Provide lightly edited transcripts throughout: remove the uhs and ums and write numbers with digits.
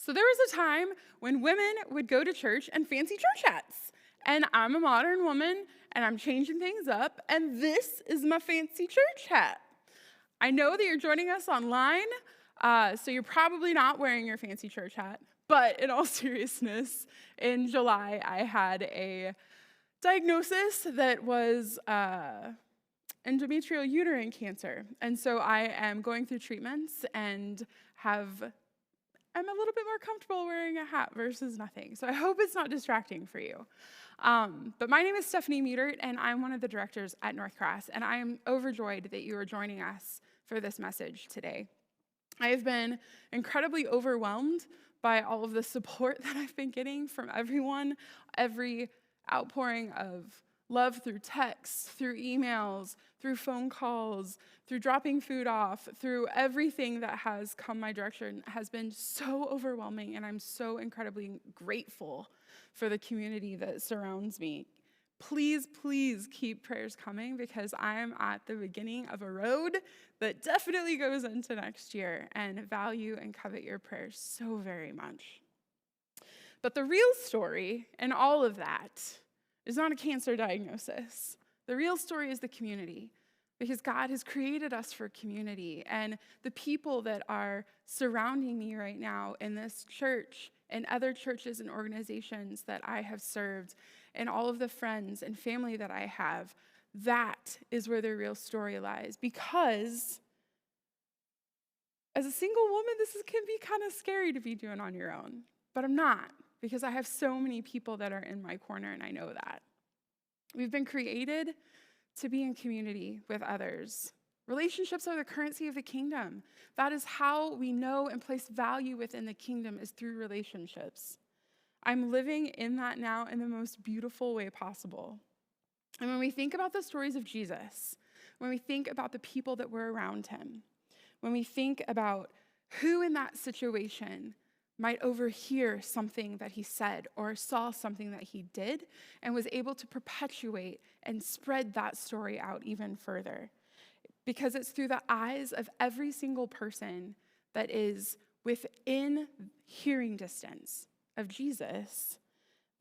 So there was a time when women would go to church and fancy church hats. And I'm a modern woman, and I'm changing things up, and this is my fancy church hat. I know that you're joining us online, so you're probably not wearing your fancy church hat. But in all seriousness, in July, I had a diagnosis that was endometrial uterine cancer. And so I am going through treatments and I'm a little bit more comfortable wearing a hat versus nothing. So I hope it's not distracting for you. But my name is Stephanie Mutert, and I'm one of the directors at North Cross, and I am overjoyed that you are joining us for this message today. I have been incredibly overwhelmed by all of the support that I've been getting from everyone, every outpouring of love through texts, through emails, through phone calls, through dropping food off, through everything that has come my direction has been so overwhelming, and I'm so incredibly grateful for the community that surrounds me. Please, please keep prayers coming because I am at the beginning of a road that definitely goes into next year, and value and covet your prayers so very much. But the real story in all of that is not a cancer diagnosis. The real story is the community, because God has created us for community, and the people that are surrounding me right now in this church and other churches and organizations that I have served, and all of the friends and family that I have, that is where the real story lies. Because as a single woman, can be kind of scary to be doing on your own, but I'm not, because I have so many people that are in my corner, and I know that. We've been created to be in community with others. Relationships are the currency of the kingdom. That is how we know and place value within the kingdom, is through relationships. I'm living in that now in the most beautiful way possible. And when we think about the stories of Jesus, when we think about the people that were around him, when we think about who in that situation might overhear something that he said or saw something that he did and was able to perpetuate and spread that story out even further. Because it's through the eyes of every single person that is within hearing distance of Jesus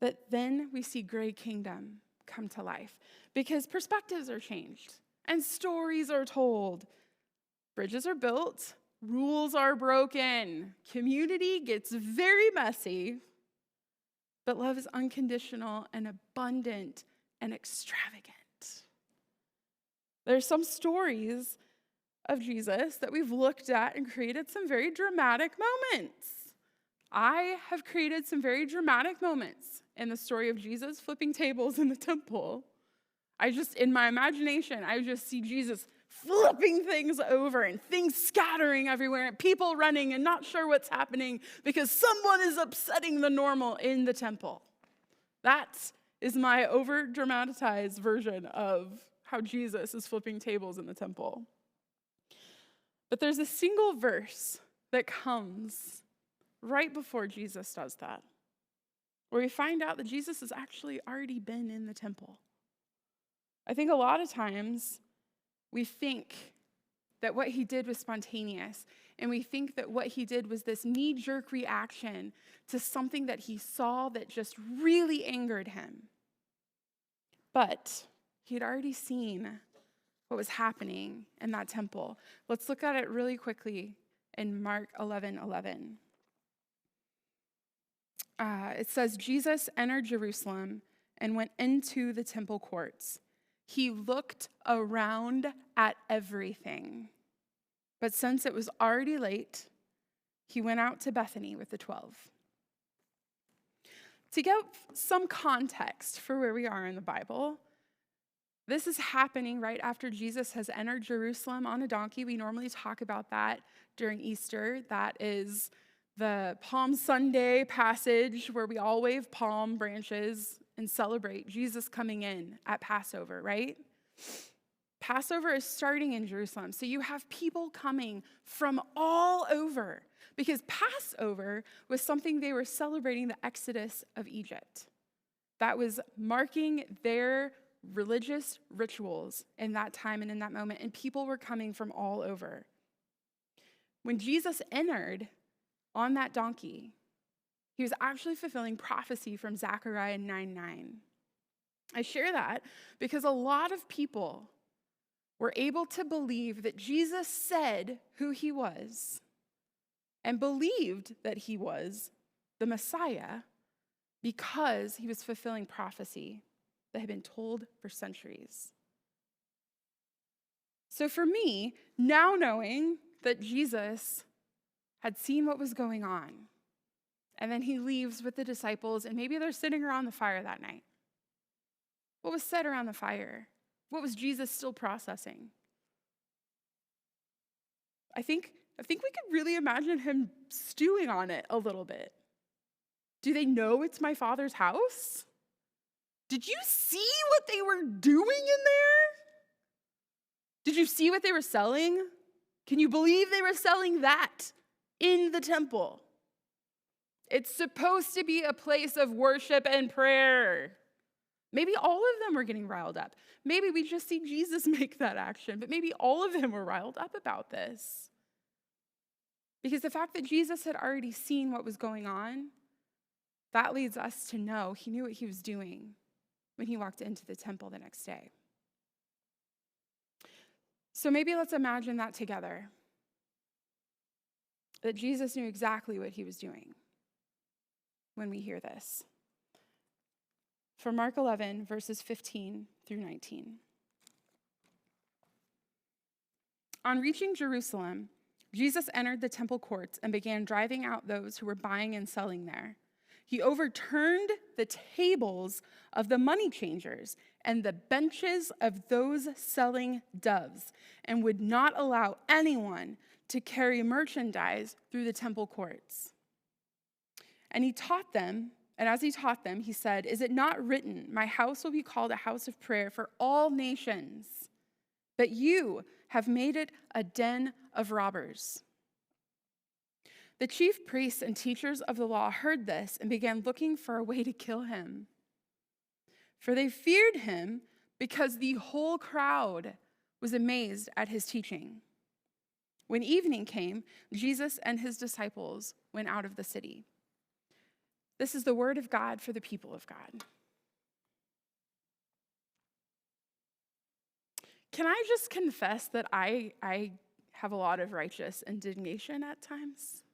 that then we see Grey Kingdom come to life. Because perspectives are changed and stories are told. Bridges are built. Rules are broken. Community gets very messy, but love is unconditional and abundant and extravagant. There are some stories of Jesus that we've looked at and created some very dramatic moments. I have created some very dramatic moments in the story of Jesus flipping tables in the temple. In my imagination, I just see Jesus flipping things over and things scattering everywhere and people running and not sure what's happening because someone is upsetting the normal in the temple. That is my over-dramatized version of how Jesus is flipping tables in the temple. But there's a single verse that comes right before Jesus does that, where we find out that Jesus has actually already been in the temple. I think a lot of times we think that what he did was spontaneous, and we think that what he did was this knee-jerk reaction to something that he saw that just really angered him. But he had already seen what was happening in that temple. Let's look at it really quickly in Mark 11:11. It says, Jesus entered Jerusalem and went into the temple courts. He looked around at everything. But since it was already late, he went out to Bethany with the 12. To give some context for where we are in the Bible, this is happening right after Jesus has entered Jerusalem on a donkey. We normally talk about that during Easter. That is the Palm Sunday passage where we all wave palm branches and celebrate Jesus coming in at Passover, right? Passover is starting in Jerusalem. So you have people coming from all over because Passover was something they were celebrating, the exodus of Egypt. That was marking their religious rituals in that time and in that moment, and people were coming from all over. When Jesus entered on that donkey, He was actually fulfilling prophecy from Zechariah 9:9. I share that because a lot of people were able to believe that Jesus said who he was and believed that he was the Messiah because he was fulfilling prophecy that had been told for centuries. So for me, now knowing that Jesus had seen what was going on, and then he leaves with the disciples, and maybe they're sitting around the fire that night. What was said around the fire? What was Jesus still processing? I think we could really imagine him stewing on it a little bit. Do they know it's my Father's house? Did you see what they were doing in there? Did you see what they were selling? Can you believe they were selling that in the temple? It's supposed to be a place of worship and prayer. Maybe all of them were getting riled up. Maybe we just see Jesus make that action, but maybe all of them were riled up about this. Because the fact that Jesus had already seen what was going on, that leads us to know he knew what he was doing when he walked into the temple the next day. So maybe let's imagine that together. That Jesus knew exactly what he was doing when we hear this. From Mark 11, verses 15 through 19. On reaching Jerusalem, Jesus entered the temple courts and began driving out those who were buying and selling there. He overturned the tables of the money changers and the benches of those selling doves, and would not allow anyone to carry merchandise through the temple courts. And he taught them, and as he taught them, he said, "Is it not written, 'My house will be called a house of prayer for all nations'? But you have made it a den of robbers." The chief priests and teachers of the law heard this and began looking for a way to kill him. For they feared him because the whole crowd was amazed at his teaching. When evening came, Jesus and his disciples went out of the city. This is the word of God for the people of God. Can I just confess that I have a lot of righteous indignation at times?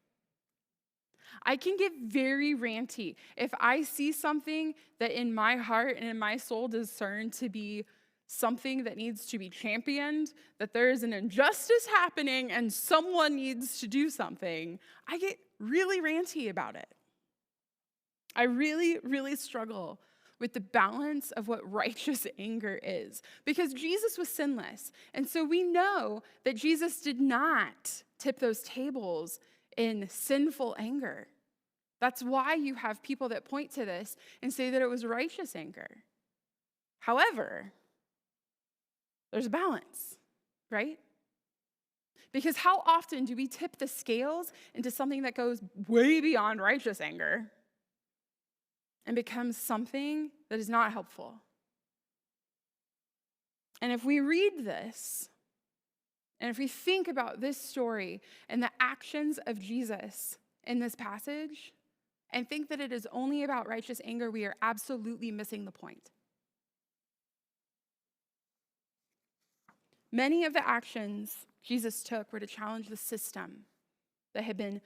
I can get very ranty if I see something that in my heart and in my soul discern to be something that needs to be championed, that there is an injustice happening and someone needs to do something. I get really ranty about it. I really, really struggle with the balance of what righteous anger is, because Jesus was sinless. And so we know that Jesus did not tip those tables in sinful anger. That's why you have people that point to this and say that it was righteous anger. However, there's a balance, right? Because how often do we tip the scales into something that goes way beyond righteous anger and becomes something that is not helpful? And if we read this, and if we think about this story and the actions of Jesus in this passage, and think that it is only about righteous anger, we are absolutely missing the point. Many of the actions Jesus took were to challenge the system that had been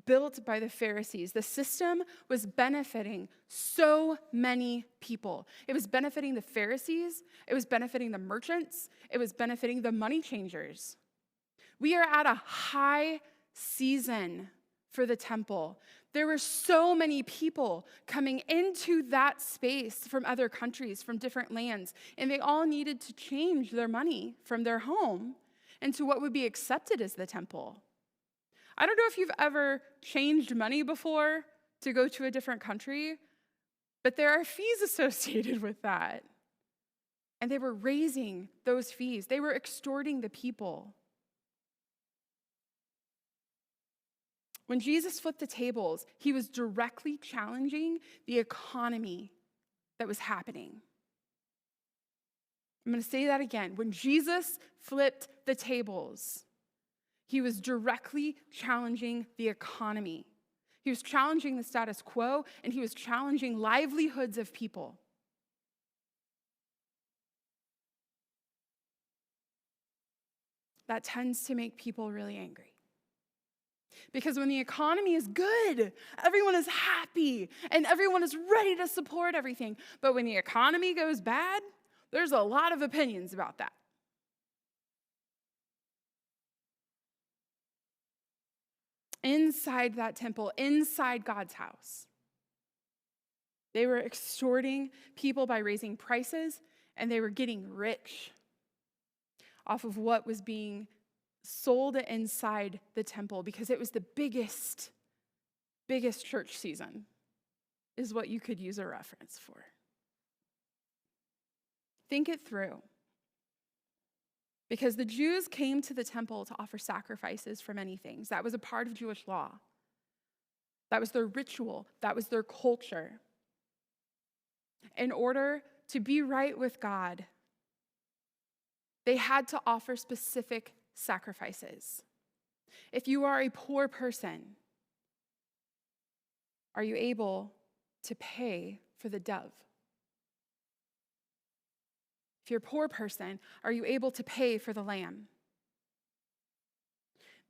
built by the Pharisees. The system was benefiting so many people. It was benefiting the Pharisees. It was benefiting the merchants. It was benefiting the money changers. We are at a high season for the temple. There were so many people coming into that space from other countries, from different lands, and they all needed to change their money from their home into what would be accepted as the temple. I don't know if you've ever changed money before to go to a different country, but there are fees associated with that. And they were raising those fees. They were extorting the people. When Jesus flipped the tables, he was directly challenging the economy that was happening. I'm going to say that again. When Jesus flipped the tables, he was directly challenging the economy. He was challenging the status quo, and he was challenging livelihoods of people. That tends to make people really angry. Because when the economy is good, everyone is happy, and everyone is ready to support everything. But when the economy goes bad, there's a lot of opinions about that. Inside that temple, inside God's house, they were extorting people by raising prices, and they were getting rich off of what was being sold inside the temple, because it was the biggest church season, is what you could use a reference for. Think it through. Because the Jews came to the temple to offer sacrifices for many things. That was a part of Jewish law. That was their ritual. That was their culture. In order to be right with God, they had to offer specific sacrifices. If you are a poor person, are you able to pay for the dove? If you're a poor person, are you able to pay for the lamb?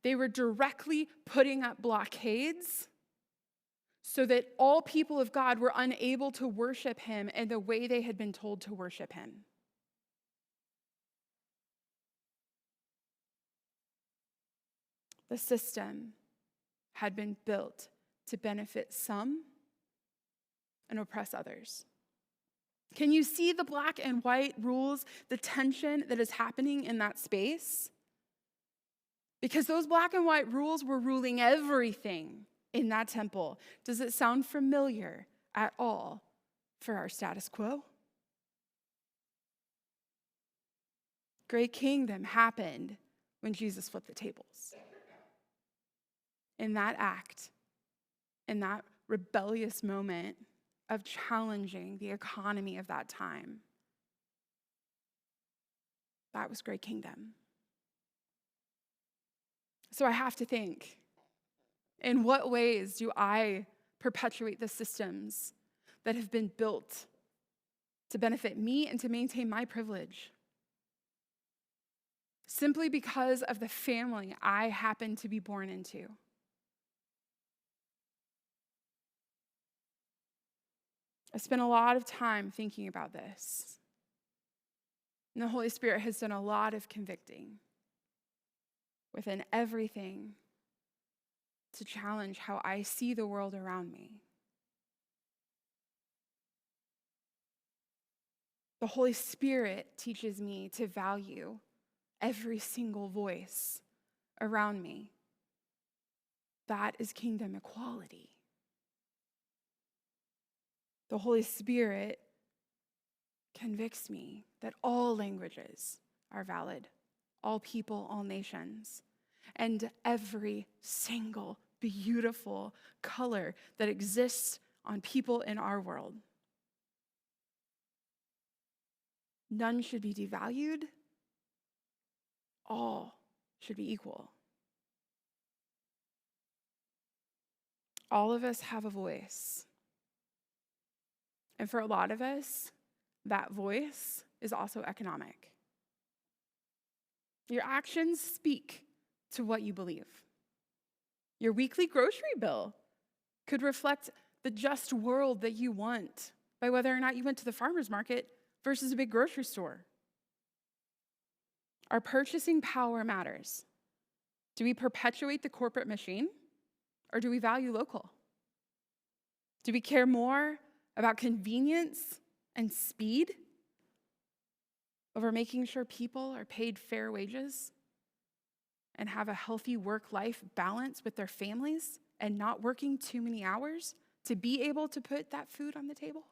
They were directly putting up blockades so that all people of God were unable to worship him in the way they had been told to worship him. The system had been built to benefit some and oppress others. Can you see the black and white rules, the tension that is happening in that space? Because those black and white rules were ruling everything in that temple. Does it sound familiar at all for our status quo? Great kingdom happened when Jesus flipped the tables. In that act, in that rebellious moment of challenging the economy of that time, that was great kingdom. So I have to think, in what ways do I perpetuate the systems that have been built to benefit me and to maintain my privilege? Simply because of the family I happen to be born into. I spent a lot of time thinking about this. And the Holy Spirit has done a lot of convicting within everything to challenge how I see the world around me. The Holy Spirit teaches me to value every single voice around me. That is kingdom equality. The Holy Spirit convicts me that all languages are valid, all people, all nations, and every single beautiful color that exists on people in our world. None should be devalued. All should be equal. All of us have a voice. And for a lot of us, that voice is also economic. Your actions speak to what you believe. Your weekly grocery bill could reflect the just world that you want by whether or not you went to the farmer's market versus a big grocery store. Our purchasing power matters. Do we perpetuate the corporate machine, or do we value local? Do we care more about convenience and speed over making sure people are paid fair wages and have a healthy work-life balance with their families and not working too many hours to be able to put that food on the table?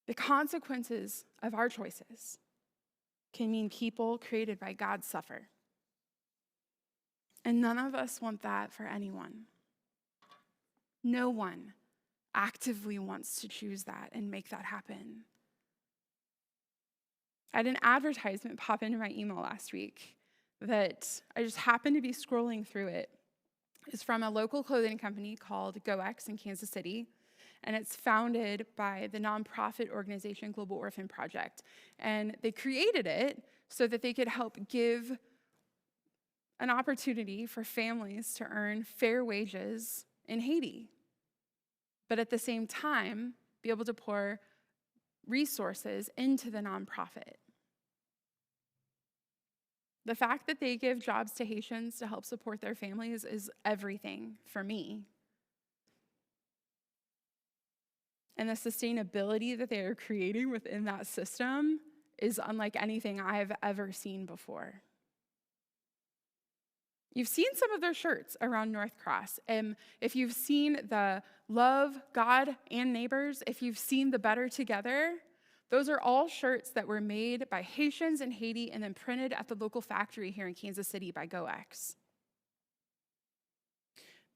The consequences of our choices can mean people created by God suffer. And none of us want that for anyone. No one actively wants to choose that and make that happen. I had an advertisement pop into my email last week that I just happened to be scrolling through it. is from a local clothing company called GoX in Kansas City, and it's founded by the nonprofit organization Global Orphan Project. And they created it so that they could help give an opportunity for families to earn fair wages in Haiti, but at the same time, be able to pour resources into the nonprofit. The fact that they give jobs to Haitians to help support their families is everything for me. And the sustainability that they are creating within that system is unlike anything I've ever seen before. You've seen some of their shirts around North Cross. If you've seen the Love God and Neighbors, if you've seen the Better Together, those are all shirts that were made by Haitians in Haiti and then printed at the local factory here in Kansas City by GoX.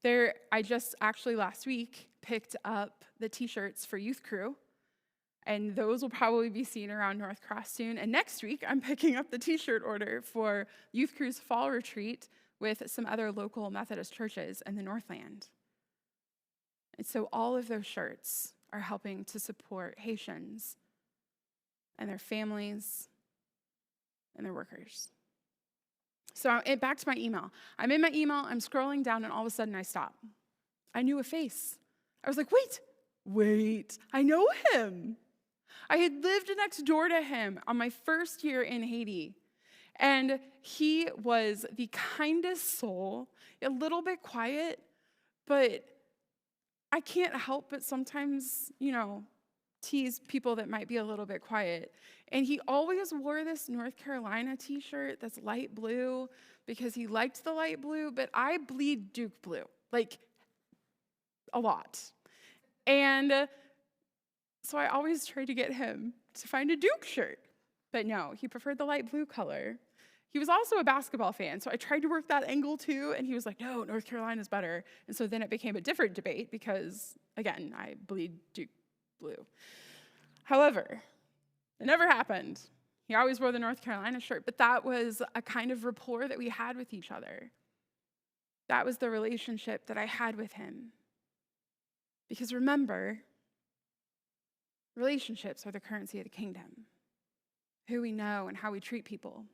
I just actually last week picked up the t-shirts for Youth Crew, and those will probably be seen around North Cross soon. And next week, I'm picking up the t-shirt order for Youth Crew's fall retreat with some other local Methodist churches in the Northland. And so all of those shirts are helping to support Haitians and their families and their workers. So back to my email. I'm in my email, I'm scrolling down, and all of a sudden I stop. I knew a face. I was like, wait, I know him. I had lived next door to him on my first year in Haiti. And he was the kindest soul, a little bit quiet, but I can't help but sometimes, tease people that might be a little bit quiet. And he always wore this North Carolina t-shirt that's light blue because he liked the light blue, but I bleed Duke blue, like a lot. And so I always tried to get him to find a Duke shirt, but no, he preferred the light blue color. He was also a basketball fan, so I tried to work that angle too, and he was like, no, North Carolina's better. And so then it became a different debate because, again, I bleed Duke blue. However, it never happened. He always wore the North Carolina shirt, but that was a kind of rapport that we had with each other. That was the relationship that I had with him. Because remember, relationships are the currency of the kingdom. Who we know and how we treat people.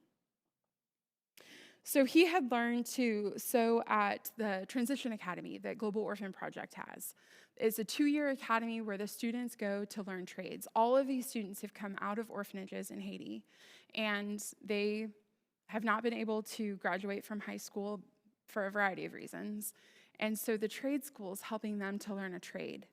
So he had learned to sew at the Transition Academy that Global Orphan Project has. It's a 2-year academy where the students go to learn trades. All of these students have come out of orphanages in Haiti, and they have not been able to graduate from high school for a variety of reasons. And so the trade school is helping them to learn a trade.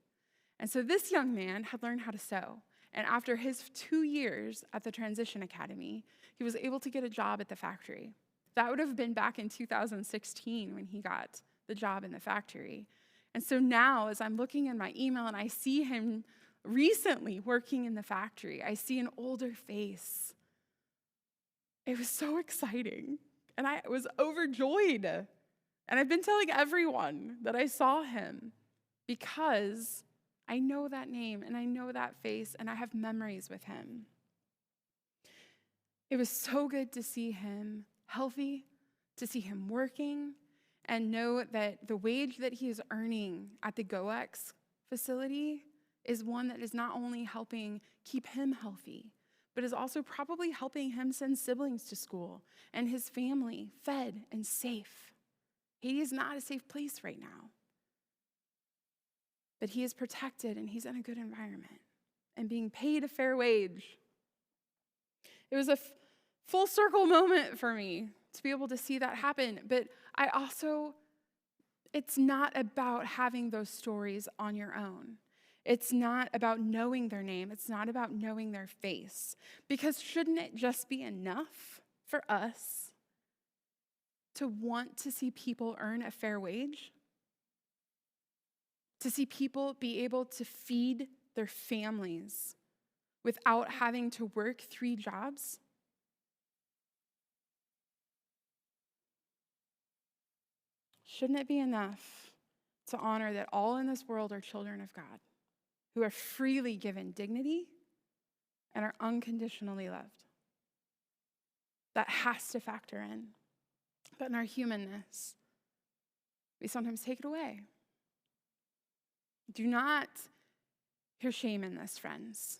And so this young man had learned how to sew. And after his 2 years at the Transition Academy, he was able to get a job at the factory. That would have been back in 2016 when he got the job in the factory. And so now, as I'm looking in my email and I see him recently working in the factory, I see an older face. It was so exciting. And I was overjoyed. And I've been telling everyone that I saw him because I know that name and I know that face and I have memories with him. It was so good to see him healthy, to see him working, and know that the wage that he is earning at the GoX facility is one that is not only helping keep him healthy, but is also probably helping him send siblings to school and his family fed and safe. Haiti is not a safe place right now. But he is protected and he's in a good environment and being paid a fair wage. It was a full circle moment for me to be able to see that happen. But it's not about having those stories on your own. It's not about knowing their name. It's not about knowing their face. Because shouldn't it just be enough for us to want to see people earn a fair wage? To see people be able to feed their families without having to work 3 jobs? Shouldn't it be enough to honor that all in this world are children of God, who are freely given dignity and are unconditionally loved? That has to factor in. But in our humanness, we sometimes take it away. Do not hear shame in this, friends,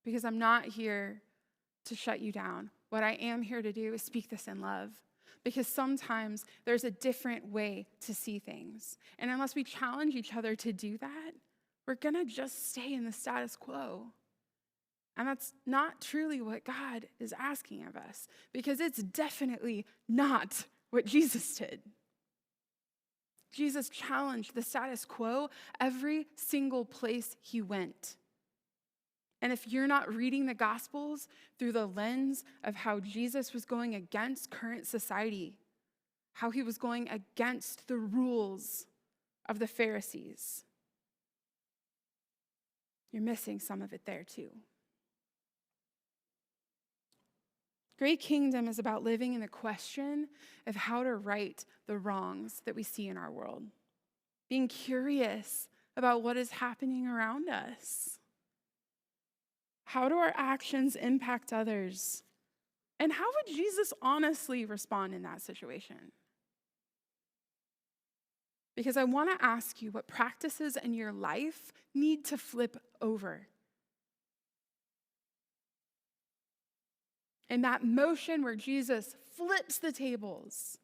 because I'm not here to shut you down. What I am here to do is speak this in love, because sometimes there's a different way to see things. And unless we challenge each other to do that, we're going to just stay in the status quo. And that's not truly what God is asking of us, because it's definitely not what Jesus did. Jesus challenged the status quo every single place he went. And if you're not reading the Gospels through the lens of how Jesus was going against current society, how he was going against the rules of the Pharisees, you're missing some of it there too. Great Kingdom is about living in the question of how to right the wrongs that we see in our world, being curious about what is happening around us. How do our actions impact others? And how would Jesus honestly respond in that situation? Because I want to ask you what practices in your life need to flip over. In that motion where Jesus flips the tables,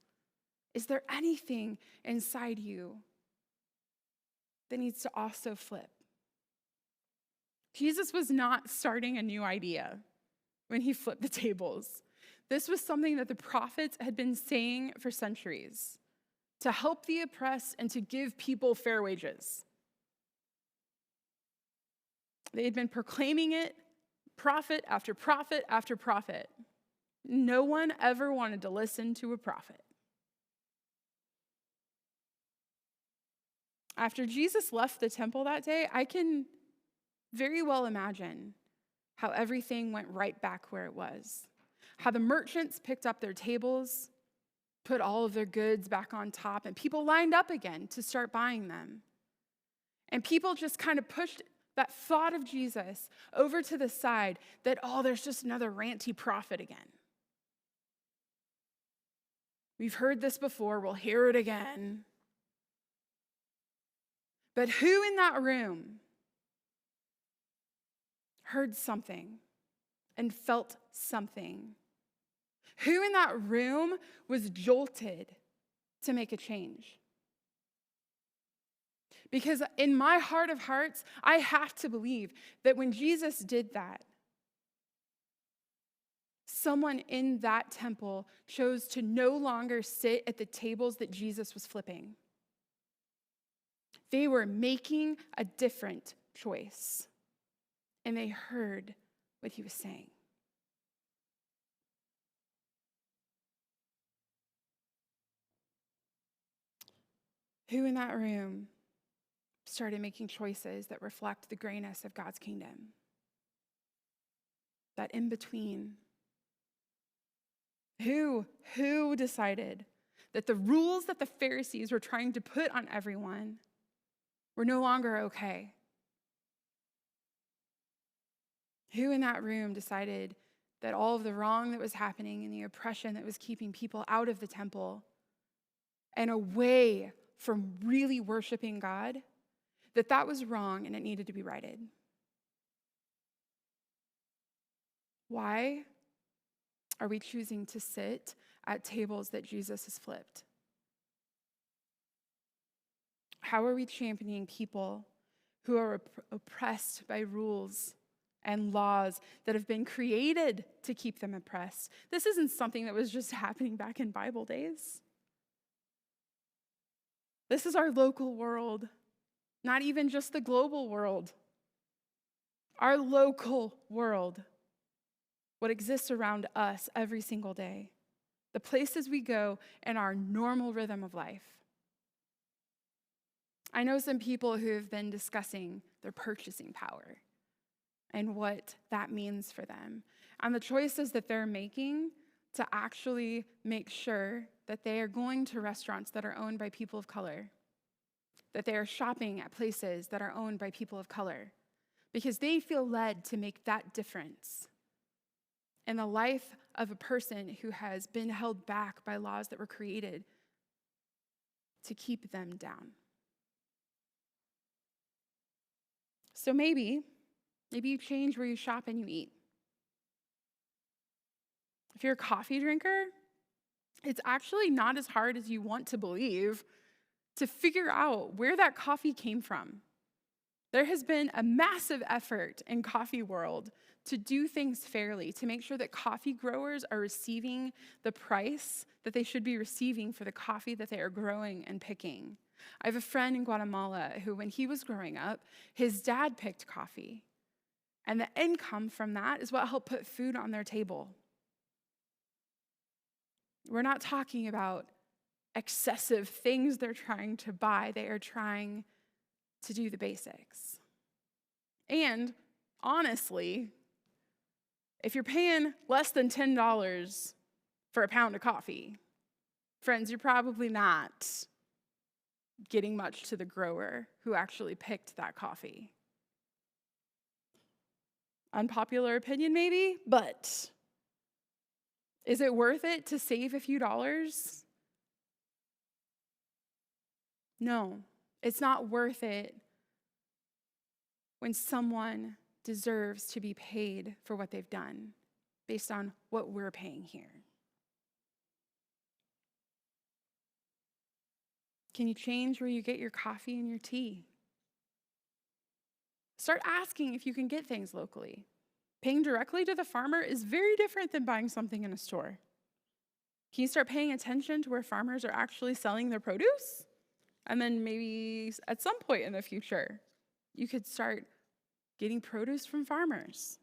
is there anything inside you that needs to also flip? Jesus was not starting a new idea when he flipped the tables. This was something that the prophets had been saying for centuries, to help the oppressed and to give people fair wages. They had been proclaiming it, prophet after prophet after prophet. No one ever wanted to listen to a prophet. After Jesus left the temple that day, I can very well imagine how everything went right back where it was. How the merchants picked up their tables, put all of their goods back on top, and people lined up again to start buying them. And people just kind of pushed that thought of Jesus over to the side that, oh, there's just another ranty prophet again. We've heard this before, we'll hear it again. But who in that room heard something and felt something? Who in that room was jolted to make a change? Because in my heart of hearts, I have to believe that when Jesus did that, someone in that temple chose to no longer sit at the tables that Jesus was flipping. They were making a different choice, and they heard what he was saying. Who in that room started making choices that reflect the grayness of God's kingdom? That in between. Who decided that the rules that the Pharisees were trying to put on everyone were no longer okay? Who in that room decided that all of the wrong that was happening and the oppression that was keeping people out of the temple and away from really worshiping God, that was wrong and it needed to be righted? Why are we choosing to sit at tables that Jesus has flipped? How are we championing people who are oppressed by rules and laws that have been created to keep them oppressed? This isn't something that was just happening back in Bible days. This is our local world, not even just the global world. Our local world, what exists around us every single day, the places we go in our normal rhythm of life. I know some people who have been discussing their purchasing power and what that means for them, and the choices that they're making to actually make sure that they are going to restaurants that are owned by people of color, that they are shopping at places that are owned by people of color, because they feel led to make that difference in the life of a person who has been held back by laws that were created to keep them down. So maybe you change where you shop and you eat. If you're a coffee drinker, it's actually not as hard as you want to believe to figure out where that coffee came from. There has been a massive effort in coffee world to do things fairly, to make sure that coffee growers are receiving the price that they should be receiving for the coffee that they are growing and picking. I have a friend in Guatemala who, when he was growing up, his dad picked coffee. And the income from that is what helped put food on their table. We're not talking about excessive things they're trying to buy. They are trying to do the basics. And honestly, if you're paying less than $10 for a pound of coffee, friends, you're probably not getting much to the grower who actually picked that coffee. Unpopular opinion maybe, but is it worth it to save a few dollars? No, it's not worth it when someone deserves to be paid for what they've done based on what we're paying here. Can you change where you get your coffee and your tea? Start asking if you can get things locally. Paying directly to the farmer is very different than buying something in a store. Can you start paying attention to where farmers are actually selling their produce? And then maybe at some point in the future, you could start getting produce from farmers.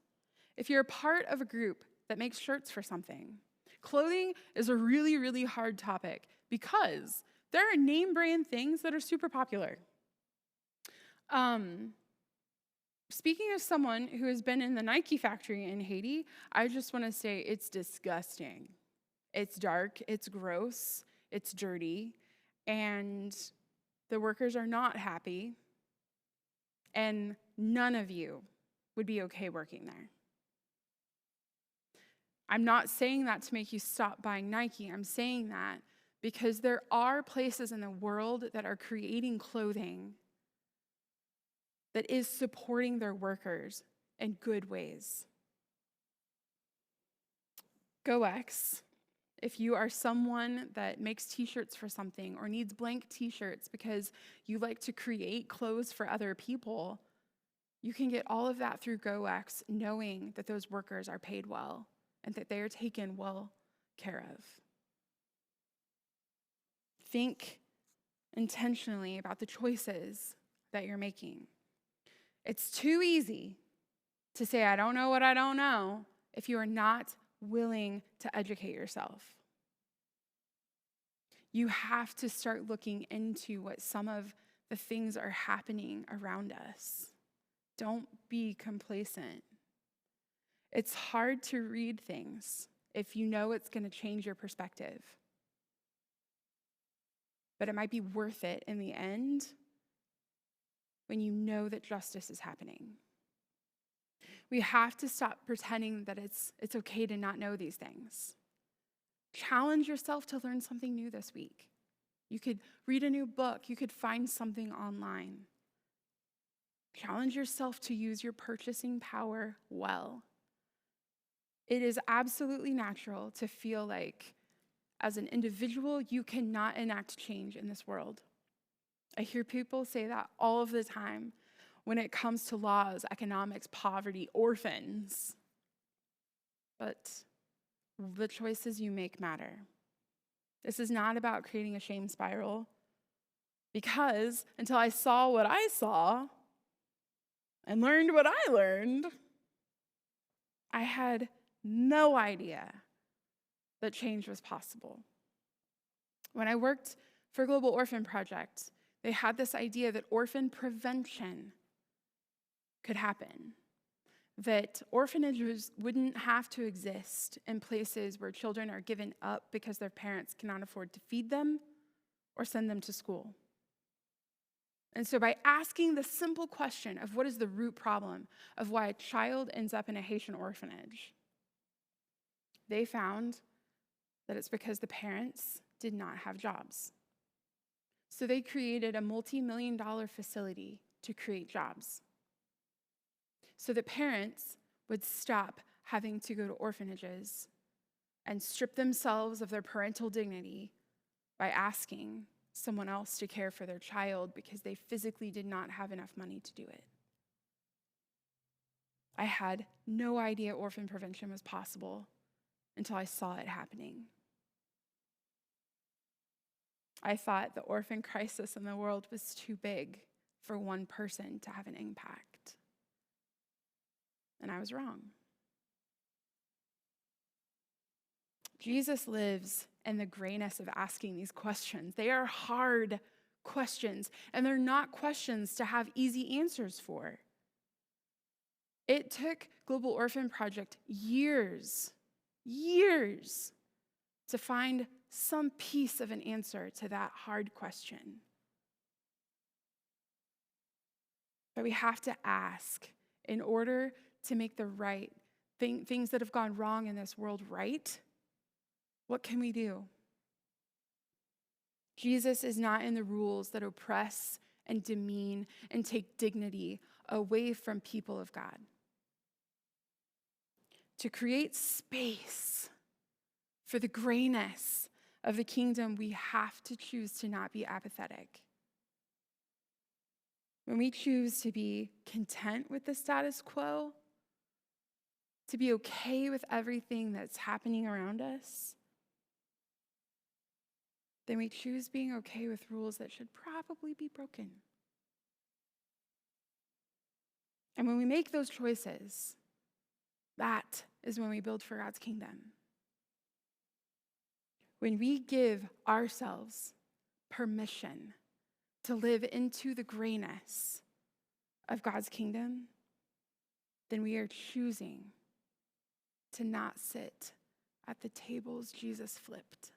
If you're a part of a group that makes shirts for something, clothing is a really, really hard topic because there are name brand things that are super popular. Speaking of someone who has been in the Nike factory in Haiti, I just want to say it's disgusting. It's dark, it's gross, it's dirty, and the workers are not happy, and none of you would be okay working there. I'm not saying that to make you stop buying Nike. I'm saying that because there are places in the world that are creating clothing that is supporting their workers in good ways. GoX, if you are someone that makes t-shirts for something or needs blank t-shirts because you like to create clothes for other people, you can get all of that through GoX, knowing that those workers are paid well and that they are taken well care of. Think intentionally about the choices that you're making. It's too easy to say, I don't know what I don't know, if you are not willing to educate yourself. You have to start looking into what some of the things are happening around us. Don't be complacent. It's hard to read things if you know it's going to change your perspective. But it might be worth it in the end when you know that justice is happening. We have to stop pretending that it's okay to not know these things. Challenge yourself to learn something new this week. You could read a new book. You could find something online. Challenge yourself to use your purchasing power well. It is absolutely natural to feel like, as an individual, you cannot enact change in this world. I hear people say that all of the time when it comes to laws, economics, poverty, orphans. But the choices you make matter. This is not about creating a shame spiral, because until I saw what I saw and learned what I learned, I had no idea that change was possible. When I worked for Global Orphan Project, they had this idea that orphan prevention could happen, that orphanages wouldn't have to exist in places where children are given up because their parents cannot afford to feed them or send them to school. And so by asking the simple question of what is the root problem of why a child ends up in a Haitian orphanage, they found that it's because the parents did not have jobs. So they created a multi-million-dollar facility to create jobs, so that parents would stop having to go to orphanages and strip themselves of their parental dignity by asking someone else to care for their child because they physically did not have enough money to do it. I had no idea orphan prevention was possible until I saw it happening. I thought the orphan crisis in the world was too big for one person to have an impact. And I was wrong. Jesus lives in the grayness of asking these questions. They are hard questions, and they're not questions to have easy answers for. It took Global Orphan Project years to find some piece of an answer to that hard question. But we have to ask in order to make the right things that have gone wrong in this world right. What can we do? Jesus is not in the rules that oppress and demean and take dignity away from people of God. To create space for the grayness of the kingdom, we have to choose to not be apathetic. When we choose to be content with the status quo, to be okay with everything that's happening around us, then we choose being okay with rules that should probably be broken. And when we make those choices, that is when we build for God's kingdom. When we give ourselves permission to live into the grayness of God's kingdom, then we are choosing to not sit at the tables Jesus flipped.